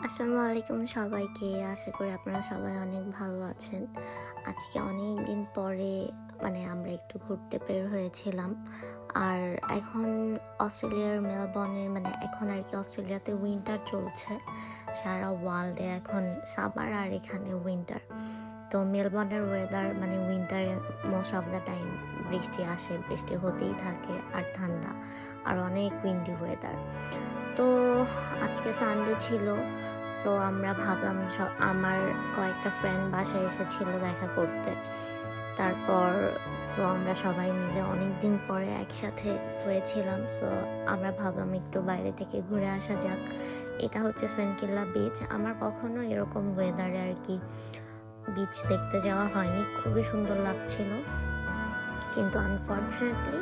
আসসালামু আলাইকুম সবাইকে। আশা করি আপনারা সবাই অনেক ভালো আছেন। আজকে অনেক দিন পরে আমরা একটু ঘুরতে বের হয়েছিলাম। আর এখন অস্ট্রেলিয়ার মেলবোর্নে এখন আরকি অস্ট্রেলিয়াতে উইন্টার চলছে। সারা ওয়ার্ল্ডে এখন সামার আর এখানে উইন্টার। তো মেলবোর্নের ওয়েদার উইন্টারে মোস্ট অফ দ্য টাইম বৃষ্টি আসে, বৃষ্টি হতেই থাকে আর ঠান্ডা আর অনেক উইন্ডি ওয়েদার। তো আজকে সানডে ছিল, সো আমরা ভাবলাম আমার কয়েকটা ফ্রেন্ড বাসায় এসেছিল দেখা করতে। তারপর আমরা সবাই মিলে অনেক দিন পরে একসাথে হয়েছিলাম। সো আমরা ভাবলাম একটু বাইরে থেকে ঘুরে আসা যাক। এটা হচ্ছে সেন্ট কিল্লা বিচ। আমার কখনো এরকম ওয়েদারে আর কি বিচ দেখতে যাওয়া হয়নি। খুবই সুন্দর লাগছিল, কিন্তু আনফর্চুনেটলি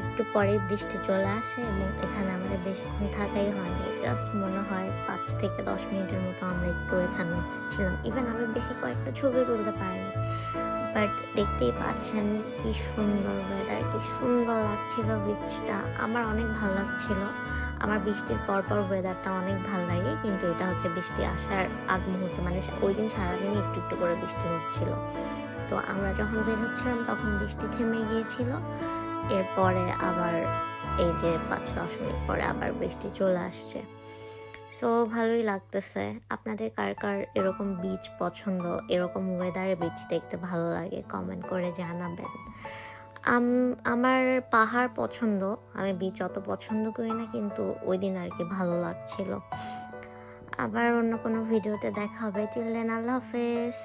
একটু পরেই বৃষ্টি চলে আসে এবং এখানে আমাদের বেশিক্ষণ থাকাই হয়নি। জাস্ট মনে হয় 5 থেকে 10 মিনিটের মতো আমরা একটু এখানে ছিলাম। ইভেন আমি বেশি কয়েকটা ছবি তুলতে পারিনি, বাট দেখতেই পাচ্ছেন কি সুন্দর ওয়েদার, কি সুন্দর লাগছিল বিচটা। আমার অনেক ভালো লাগছিল। আমার বৃষ্টির পরপর ওয়েদারটা অনেক ভালো লাগে, কিন্তু এটা হচ্ছে বৃষ্টি আসার আগ মুহূর্তে, ওই দিন সারাদিন একটু একটু করে বৃষ্টি হচ্ছিল। তো আমরা যখন বের হচ্ছিলাম তখন বৃষ্টি থেমে গিয়েছিল। এরপরে আবার এই যে 5-10 মিনিট পরে আবার বৃষ্টি চলে আসছে। সো ভালোই লাগতেছে। আপনাদের কার কার এরকম বিচ পছন্দ, এরকম ওয়েদারে বিচ দেখতে ভালো লাগে, কমেন্ট করে জানাবেন। আমার পাহাড় পছন্দ, আমি বিচ অত পছন্দ করি না, কিন্তু ওই দিন আর কি ভালো লাগছিল। আবার অন্য কোনো ভিডিওতে দেখা হবে। টিল দেন আল্লাহ হাফেজ।